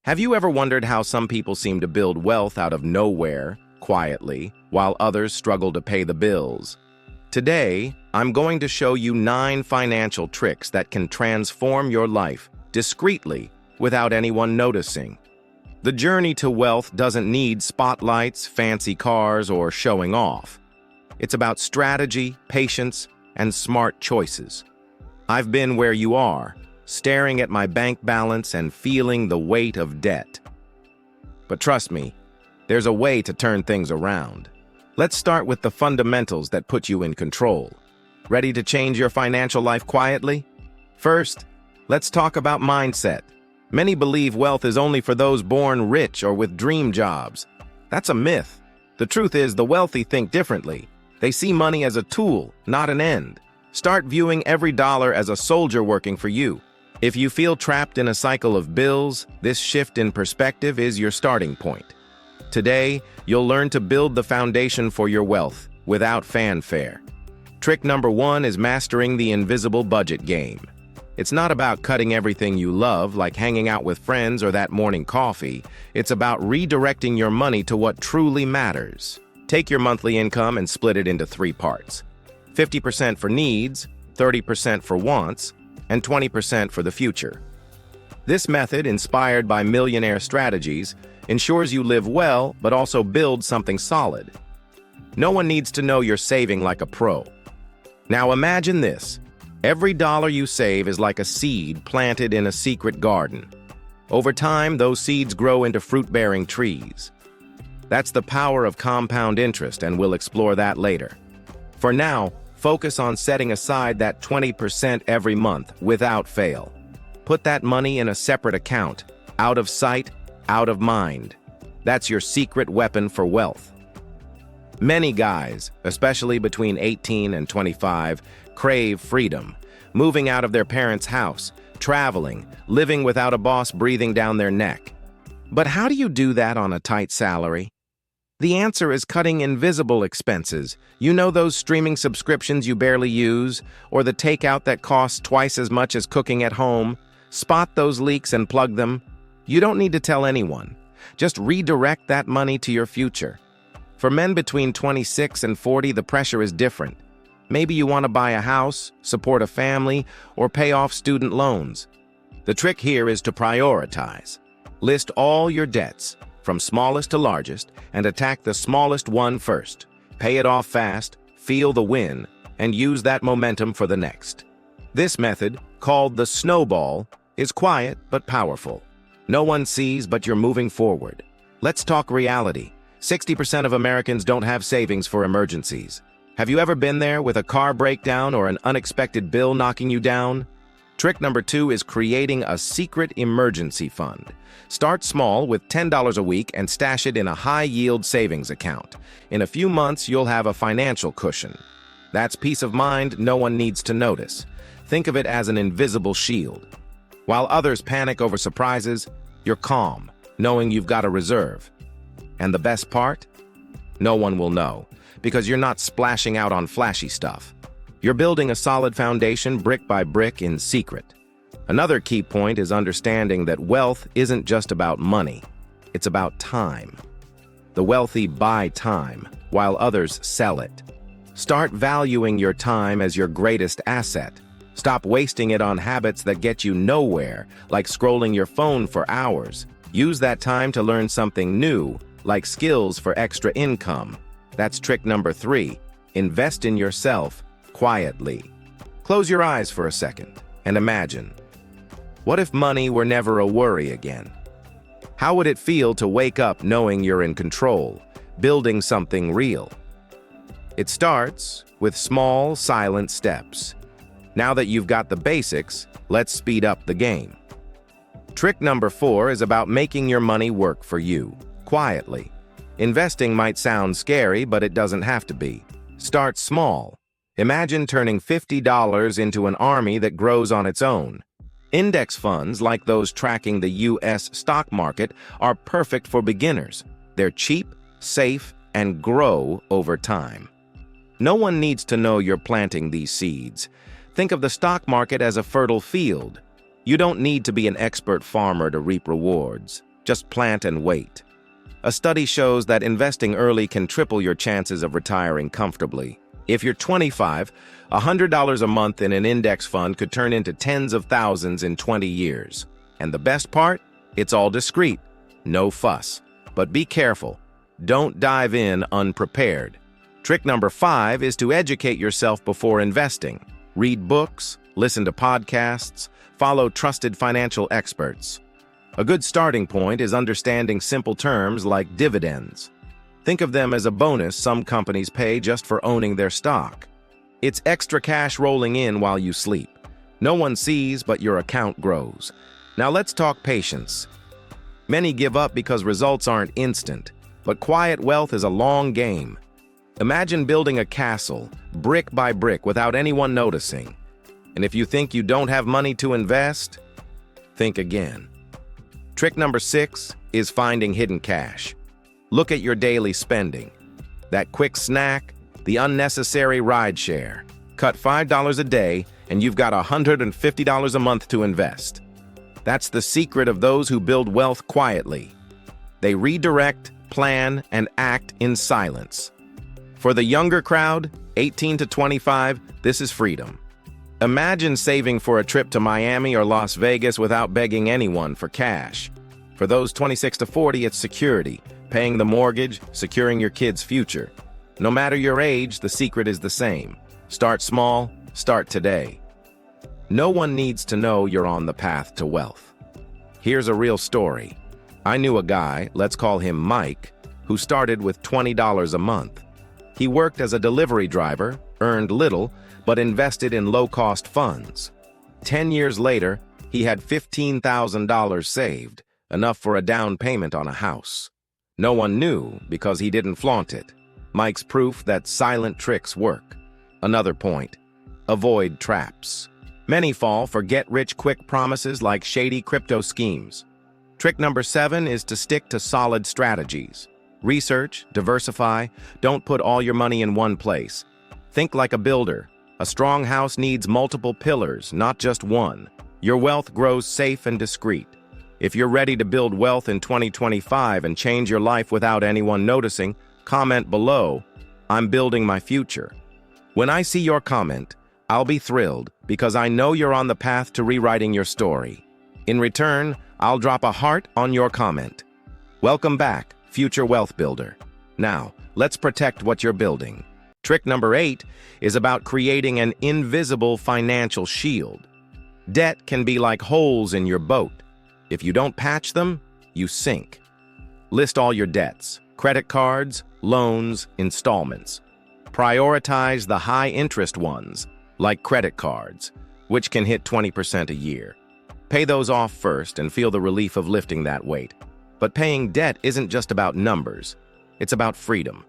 Have you ever wondered how some people seem to build wealth out of nowhere, quietly, while others struggle to pay the bills? Today, I'm going to show you 9 financial tricks that can transform your life discreetly without anyone noticing. The journey to wealth doesn't need spotlights, fancy cars, or showing off. It's about strategy, patience, and smart choices. I've been where you are, staring at my bank balance and feeling the weight of debt. But trust me, there's a way to turn things around. Let's start with the fundamentals that put you in control. Ready to change your financial life quietly? First, let's talk about mindset. Many believe wealth is only for those born rich or with dream jobs. That's a myth. The truth is, the wealthy think differently. They see money as a tool, not an end. Start viewing every dollar as a soldier working for you. If you feel trapped in a cycle of bills, this shift in perspective is your starting point. Today, you'll learn to build the foundation for your wealth without fanfare. Trick number 1 is mastering the invisible budget game. It's not about cutting everything you love, like hanging out with friends or that morning coffee. It's about redirecting your money to what truly matters. Take your monthly income and split it into 3 parts. 50% for needs, 30% for wants, and 20% for the future. This method, inspired by millionaire strategies, ensures you live well but also build something solid. No one needs to know you're saving like a pro. Now imagine this. Every dollar you save is like a seed planted in a secret garden. Over time, those seeds grow into fruit-bearing trees. That's the power of compound interest, and we'll explore that later. For now, focus on setting aside that 20% every month without fail. Put that money in a separate account, out of sight, out of mind. That's your secret weapon for wealth. Many guys, especially between 18 and 25, crave freedom, moving out of their parents' house, traveling, living without a boss breathing down their neck. But how do you do that on a tight salary? The answer is cutting invisible expenses. You know, those streaming subscriptions you barely use, or the takeout that costs twice as much as cooking at home? Spot those leaks and plug them. You don't need to tell anyone. Just redirect that money to your future. For men between 26 and 40, the pressure is different. Maybe you want to buy a house, support a family, or pay off student loans. The trick here is to prioritize. List all your debts, from smallest to largest, and attack the smallest one first. Pay it off fast, feel the win, and use that momentum for the next. This method, called the snowball, is quiet but powerful. No one sees, but you're moving forward. Let's talk reality. 60% of Americans don't have savings for emergencies. Have you ever been there, with a car breakdown or an unexpected bill knocking you down? Trick number 2 is creating a secret emergency fund. Start small with $10 a week and stash it in a high-yield savings account. In a few months, you'll have a financial cushion. That's peace of mind no one needs to notice. Think of it as an invisible shield. While others panic over surprises, you're calm, knowing you've got a reserve. And the best part? No one will know, because you're not splashing out on flashy stuff. You're building a solid foundation brick by brick in secret. Another key point is understanding that wealth isn't just about money. It's about time. The wealthy buy time, while others sell it. Start valuing your time as your greatest asset. Stop wasting it on habits that get you nowhere, like scrolling your phone for hours. Use that time to learn something new, like skills for extra income. That's trick number 3. Invest in yourself quietly. Close your eyes for a second and imagine. What if money were never a worry again? How would it feel to wake up knowing you're in control, building something real? It starts with small, silent steps. Now that you've got the basics, let's speed up the game. Trick number 4 is about making your money work for you, quietly. Investing might sound scary, but it doesn't have to be. Start small. Imagine turning $50 into an army that grows on its own. Index funds, like those tracking the U.S. stock market, are perfect for beginners. They're cheap, safe, and grow over time. No one needs to know you're planting these seeds. Think of the stock market as a fertile field. You don't need to be an expert farmer to reap rewards. Just plant and wait. A study shows that investing early can triple your chances of retiring comfortably. If you're 25, $100 a month in an index fund could turn into tens of thousands in 20 years. And the best part? It's all discreet. No fuss. But be careful. Don't dive in unprepared. Trick number 5 is to educate yourself before investing. Read books, listen to podcasts, follow trusted financial experts. A good starting point is understanding simple terms like dividends. Think of them as a bonus some companies pay just for owning their stock. It's extra cash rolling in while you sleep. No one sees, but your account grows. Now let's talk patience. Many give up because results aren't instant, but quiet wealth is a long game. Imagine building a castle, brick by brick, without anyone noticing. And if you think you don't have money to invest, think again. Trick number 6 is finding hidden cash. Look at your daily spending. That quick snack, the unnecessary rideshare. Cut $5 a day, and you've got $150 a month to invest. That's the secret of those who build wealth quietly. They redirect, plan, and act in silence. For the younger crowd, 18 to 25, this is freedom. Imagine saving for a trip to Miami or Las Vegas without begging anyone for cash. For those 26 to 40, it's security, paying the mortgage, securing your kids' future. No matter your age, the secret is the same. Start small, start today. No one needs to know you're on the path to wealth. Here's a real story. I knew a guy, let's call him Mike, who started with $20 a month. He worked as a delivery driver, earned little, but invested in low-cost funds. 10 years later, he had $15,000 saved, enough for a down payment on a house. No one knew because he didn't flaunt it. Mike's proof that silent tricks work. Another point, avoid traps. Many fall for get-rich-quick promises like shady crypto schemes. Trick number 7 is to stick to solid strategies. Research, diversify, don't put all your money in one place. Think like a builder. A strong house needs multiple pillars, not just one. Your wealth grows safe and discreet. If you're ready to build wealth in 2025 and change your life without anyone noticing, comment below, "I'm building my future." When I see your comment, I'll be thrilled because I know you're on the path to rewriting your story. In return, I'll drop a heart on your comment. Welcome back, future wealth builder. Now, let's protect what you're building. Trick number 8 is about creating an invisible financial shield. Debt can be like holes in your boat. If you don't patch them, you sink. List all your debts, credit cards, loans, installments. Prioritize the high-interest ones, like credit cards, which can hit 20% a year. Pay those off first and feel the relief of lifting that weight. But paying debt isn't just about numbers. It's about freedom.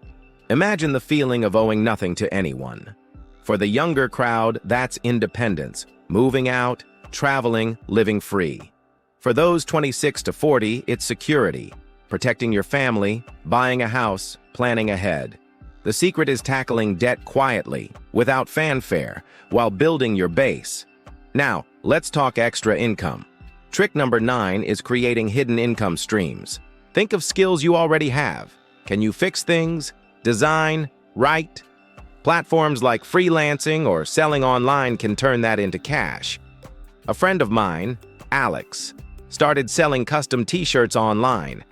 Imagine the feeling of owing nothing to anyone. For the younger crowd, that's independence, moving out, traveling, living free. For those 26 to 40, it's security, protecting your family, buying a house, planning ahead. The secret is tackling debt quietly, without fanfare, while building your base. Now, let's talk extra income. Trick number 9 is creating hidden income streams. Think of skills you already have. Can you fix things, design, write? Platforms like freelancing or selling online can turn that into cash. A friend of mine, Alex, started selling custom t-shirts online.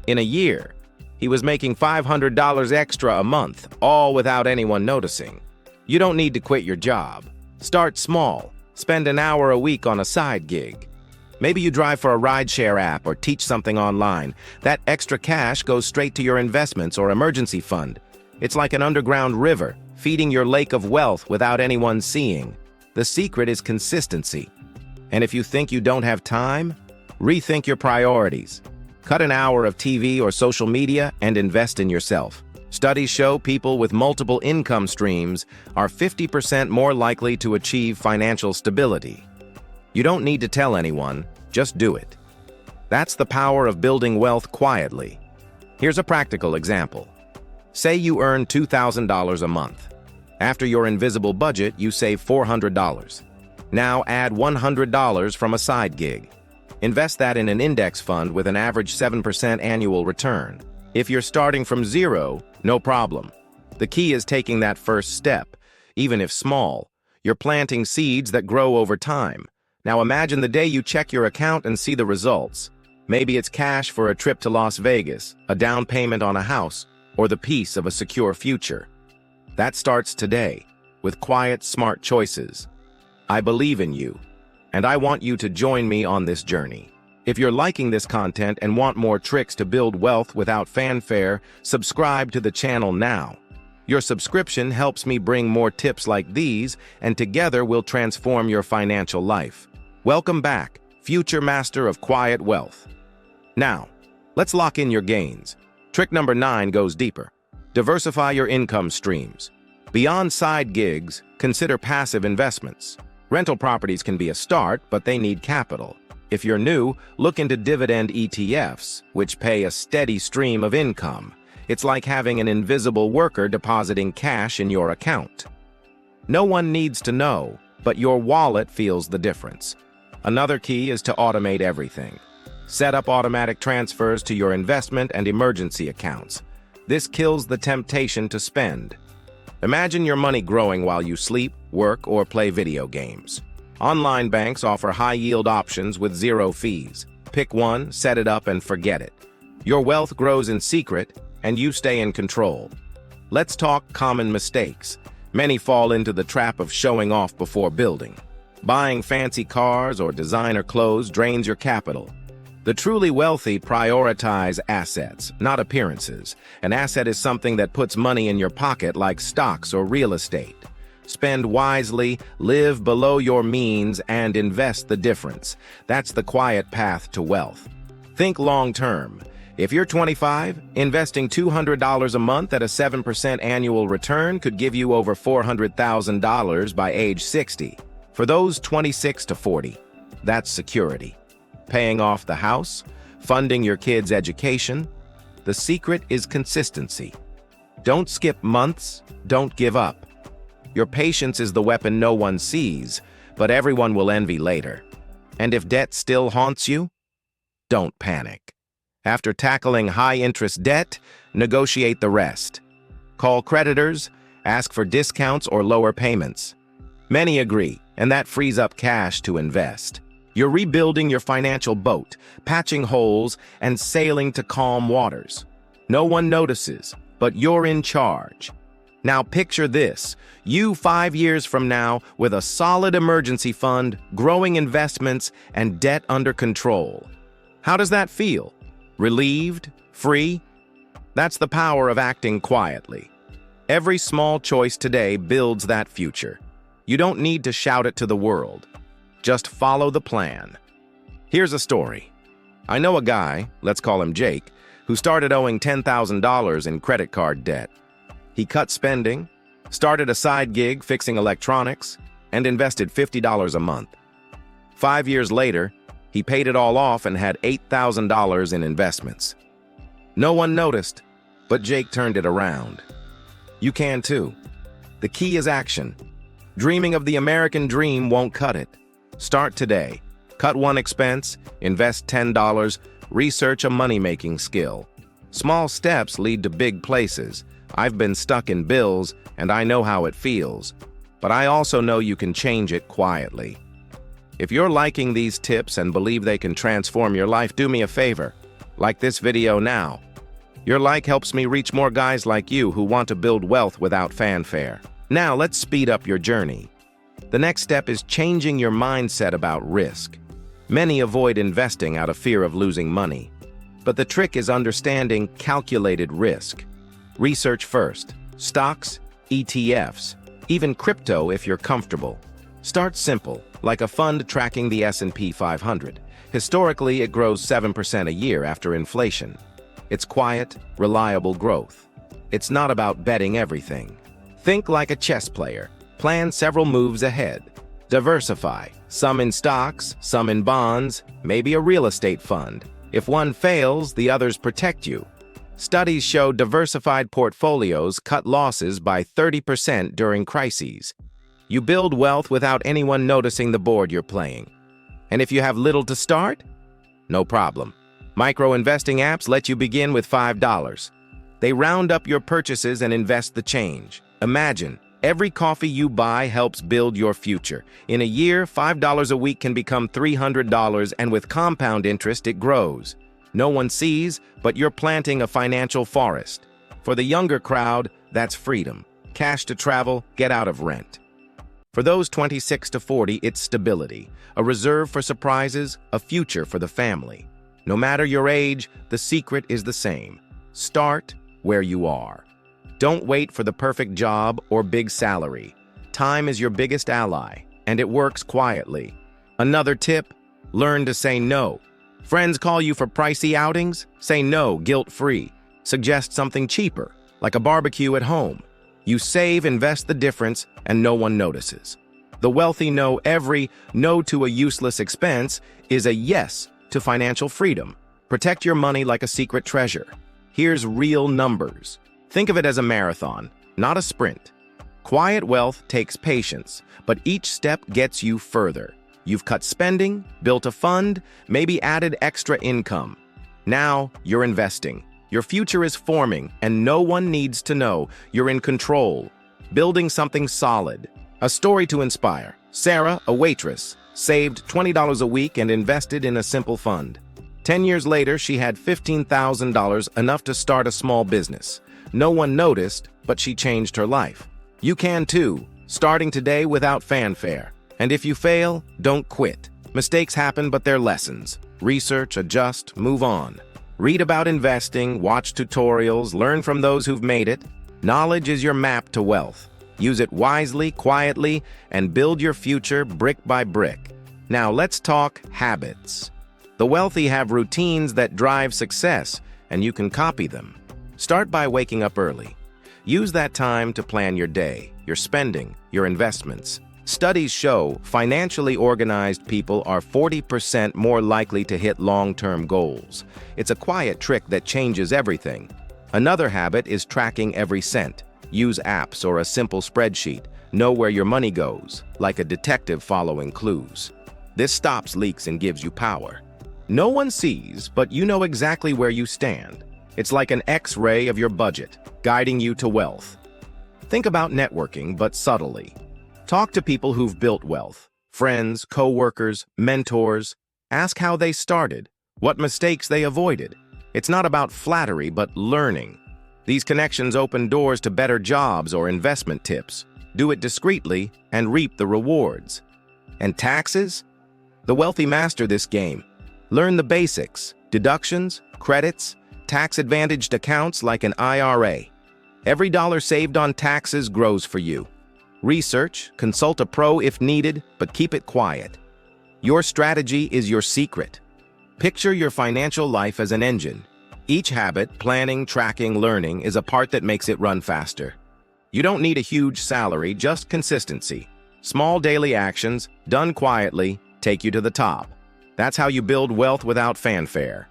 In a year, he was making $500 extra a month, all without anyone noticing. You don't need to quit your job. Start small. Spend an hour a week on a side gig. Maybe you drive for a rideshare app or teach something online. That extra cash goes straight to your investments or emergency fund. It's like an underground river, feeding your lake of wealth without anyone seeing. The secret is consistency. And if you think you don't have time, rethink your priorities. Cut an hour of TV or social media and invest in yourself. Studies show people with multiple income streams are 50% more likely to achieve financial stability. You don't need to tell anyone, just do it. That's the power of building wealth quietly. Here's a practical example. Say you earn $2,000 a month. After your invisible budget, you save $400. Now add $100 from a side gig. Invest that in an index fund with an average 7% annual return. If you're starting from zero, no problem. The key is taking that first step, even if small. You're planting seeds that grow over time. Now imagine the day you check your account and see the results. Maybe it's cash for a trip to Las Vegas, a down payment on a house, or the peace of a secure future. That starts today, with quiet, smart choices. I believe in you, and I want you to join me on this journey. If you're liking this content and want more tricks to build wealth without fanfare, subscribe to the channel now. Your subscription helps me bring more tips like these, and together we'll transform your financial life. Welcome back, future master of quiet wealth. Now, let's lock in your gains. Trick number 9 goes deeper. Diversify your income streams. Beyond side gigs, consider passive investments. Rental properties can be a start, but they need capital. If you're new, look into dividend ETFs, which pay a steady stream of income. It's like having an invisible worker depositing cash in your account. No one needs to know, but your wallet feels the difference. Another key is to automate everything. Set up automatic transfers to your investment and emergency accounts. This kills the temptation to spend. Imagine your money growing while you sleep, work, or play video games. Online banks offer high-yield options with zero fees. Pick one, set it up, and forget it. Your wealth grows in secret, and you stay in control. Let's talk common mistakes. Many fall into the trap of showing off before building. Buying fancy cars or designer clothes drains your capital. The truly wealthy prioritize assets, not appearances. An asset is something that puts money in your pocket like stocks or real estate. Spend wisely, live below your means, and invest the difference. That's the quiet path to wealth. Think long-term. If you're 25, investing $200 a month at a 7% annual return could give you over $400,000 by age 60. For those 26 to 40, that's security. Paying off the house, funding your kids' education. The secret is consistency. Don't skip months, don't give up. Your patience is the weapon no one sees, but everyone will envy later. And if debt still haunts you, don't panic. After tackling high-interest debt, negotiate the rest. Call creditors, ask for discounts or lower payments. Many agree, and that frees up cash to invest. You're rebuilding your financial boat, patching holes, and sailing to calm waters. No one notices, but you're in charge. Now picture this, you 5 years from now with a solid emergency fund, growing investments, and debt under control. How does that feel? Relieved? Free? That's the power of acting quietly. Every small choice today builds that future. You don't need to shout it to the world. Just follow the plan. Here's a story. I know a guy, let's call him Jake, who started owing $10,000 in credit card debt. He cut spending, started a side gig fixing electronics, and invested $50 a month. 5 years later, he paid it all off and had $8,000 in investments. No one noticed, but Jake turned it around. You can too. The key is action. Dreaming of the American dream won't cut it. Start today. Cut one expense, invest $10, research a money-making skill. Small steps lead to big places. I've been stuck in bills, and I know how it feels. But I also know you can change it quietly. If you're liking these tips and believe they can transform your life, do me a favor. Like this video now. Your like helps me reach more guys like you who want to build wealth without fanfare. Now let's speed up your journey. The next step is changing your mindset about risk. Many avoid investing out of fear of losing money. But the trick is understanding calculated risk. Research first. Stocks, ETFs, even crypto if you're comfortable. Start simple, like a fund tracking the S&P 500. Historically, it grows 7% a year after inflation. It's quiet, reliable growth. It's not about betting everything. Think like a chess player. Plan several moves ahead. Diversify, some in stocks, some in bonds, maybe a real estate fund. If one fails, the others protect you. Studies show diversified portfolios cut losses by 30% during crises. You build wealth without anyone noticing the board you're playing. And if you have little to start, No problem. Micro-investing apps let you begin with $5. They round up your purchases and invest the change. Imagine, every coffee you buy helps build your future. In a year, $5 a week can become $300, and with compound interest, it grows. No one sees, but you're planting a financial forest. For the younger crowd, that's freedom. Cash to travel, get out of rent. For those 26 to 40, it's stability, a reserve for surprises, a future for the family. No matter your age, the secret is the same. Start where you are. Don't wait for the perfect job or big salary. Time is your biggest ally, and it works quietly. Another tip, learn to say no. Friends call you for pricey outings? Say no, guilt-free. Suggest something cheaper, like a barbecue at home. You save, invest the difference, and no one notices. The wealthy know every no to a useless expense is a yes to financial freedom. Protect your money like a secret treasure. Here's real numbers. Think of it as a marathon, not a sprint. Quiet wealth takes patience, but each step gets you further. You've cut spending, built a fund, maybe added extra income. Now you're investing. Your future is forming, and no one needs to know. You're in control, building something solid. A story to inspire. Sarah, a waitress, saved $20 a week and invested in a simple fund. 10 years later, she had $15,000, enough to start a small business. No one noticed, but she changed her life. You can too, starting today without fanfare. And if you fail, don't quit. Mistakes happen, but they're lessons. Research, adjust, move on. Read about investing, watch tutorials, learn from those who've made it. Knowledge is your map to wealth. Use it wisely, quietly, and build your future brick by brick. Now let's talk habits. The wealthy have routines that drive success, and you can copy them. Start by waking up early. Use that time to plan your day, your spending, your investments. Studies show financially organized people are 40% more likely to hit long-term goals. It's a quiet trick that changes everything. Another habit is tracking every cent. Use apps or a simple spreadsheet. Know where your money goes, like a detective following clues. This stops leaks and gives you power. No one sees, but you know exactly where you stand. It's like an X-ray of your budget, guiding you to wealth. Think about networking, but subtly. Talk to people who've built wealth. Friends, co-workers, mentors. Ask how they started, what mistakes they avoided. It's not about flattery, but learning. These connections open doors to better jobs or investment tips. Do it discreetly and reap the rewards. And taxes? The wealthy master this game. Learn the basics, deductions, credits, tax-advantaged accounts like an IRA. Every dollar saved on taxes grows for you. Research, consult a pro if needed, but keep it quiet. Your strategy is your secret. Picture your financial life as an engine. Each habit, planning, tracking, learning, is a part that makes it run faster. You don't need a huge salary, just consistency. Small daily actions, done quietly, take you to the top. That's how you build wealth without fanfare.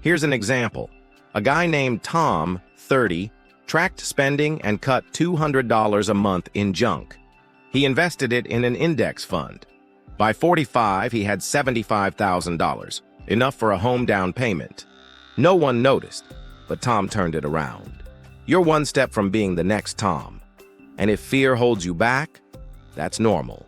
Here's an example. A guy named Tom, 30, tracked spending and cut $200 a month in junk. He invested it in an index fund. By 45, he had $75,000, enough for a home down payment. No one noticed, but Tom turned it around. You're one step from being the next Tom. And if fear holds you back, that's normal.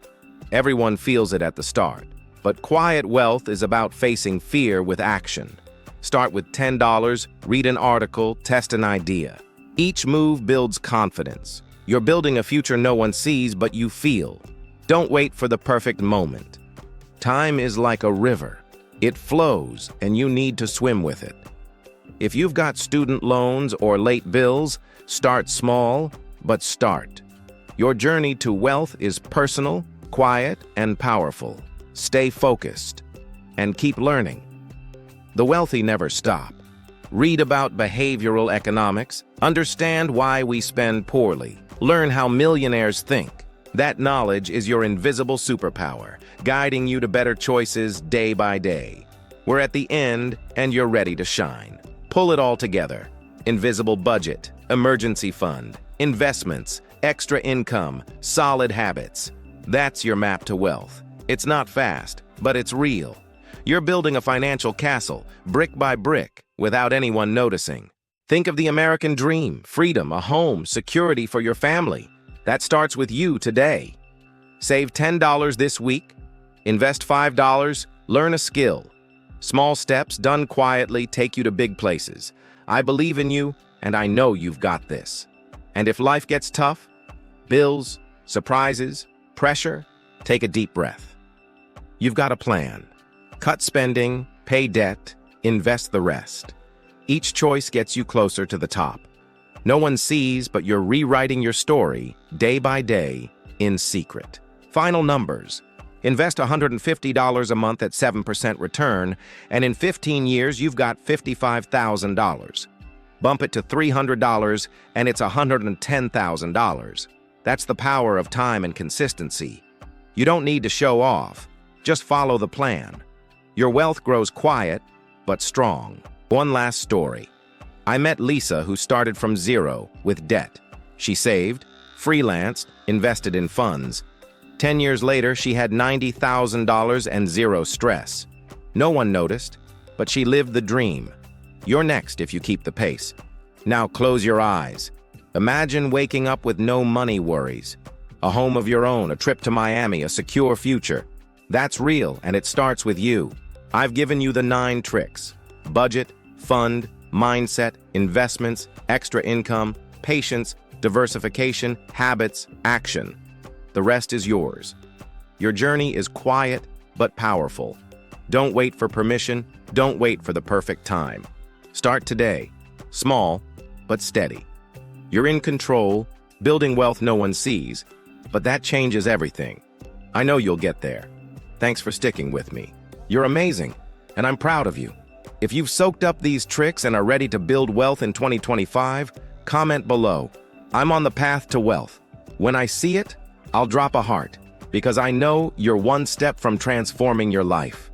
Everyone feels it at the start. But quiet wealth is about facing fear with action. Start with $10, read an article, test an idea. Each move builds confidence. You're building a future no one sees, but you feel. Don't wait for the perfect moment. Time is like a river. It flows, and you need to swim with it. If you've got student loans or late bills, start small, but start. Your journey to wealth is personal, quiet, and powerful. Stay focused, and keep learning. The wealthy never stop. Read about behavioral economics, understand why we spend poorly, learn how millionaires think. That knowledge is your invisible superpower, guiding you to better choices day by day. We're at the end, and you're ready to shine. Pull it all together. Invisible budget, emergency fund, investments, extra income, solid habits. That's your map to wealth. It's not fast, but it's real. You're building a financial castle, brick by brick, without anyone noticing. Think of the American dream: freedom, a home, security for your family. That starts with you today. Save $10 this week. Invest $5. Learn a skill. Small steps done quietly take you to big places. I believe in you, and I know you've got this. And if life gets tough, bills, surprises, pressure, take a deep breath. You've got a plan. Cut spending, pay debt, invest the rest. Each choice gets you closer to the top. No one sees, but you're rewriting your story, day by day, in secret. Final numbers. Invest $150 a month at 7% return, and in 15 years, you've got $55,000. Bump it to $300, and it's $110,000. That's the power of time and consistency. You don't need to show off. Just follow the plan. Your wealth grows quiet, but strong. One last story. I met Lisa, who started from zero with debt. She saved, freelanced, invested in funds. 10 years later, she had $90,000 and zero stress. No one noticed, but she lived the dream. You're next if you keep the pace. Now close your eyes. Imagine waking up with no money worries. A home of your own, a trip to Miami, a secure future. That's real, and it starts with you. I've given you the 9 tricks: budget, fund, mindset, investments, extra income, patience, diversification, habits, action. The rest is yours. Your journey is quiet but powerful. Don't wait for permission. Don't wait for the perfect time. Start today. Small, but steady. You're in control, building wealth no one sees, but that changes everything. I know you'll get there. Thanks for sticking with me. You're amazing, and I'm proud of you. If you've soaked up these tricks and are ready to build wealth in 2025, comment below. I'm on the path to wealth. When I see it, I'll drop a heart, because I know you're one step from transforming your life.